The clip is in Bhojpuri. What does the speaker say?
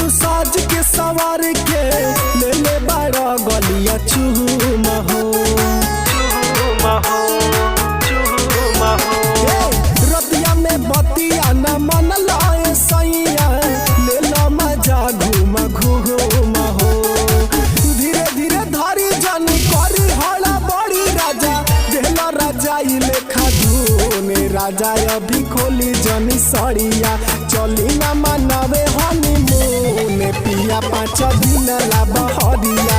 तू साज के सवार के ले ले बड़ा गलिया चूम हो रतिया में बतिया न मन लाए सैया ले ला मजा घूम घूम हो धीरे धीरे धारी जन करी हला बड़ी राजा देला राजा ई लेखा धूने राजा अभी खोली जनी सड़िया चली न मनावे हनीमून पिया 5 दिन ला बहरिया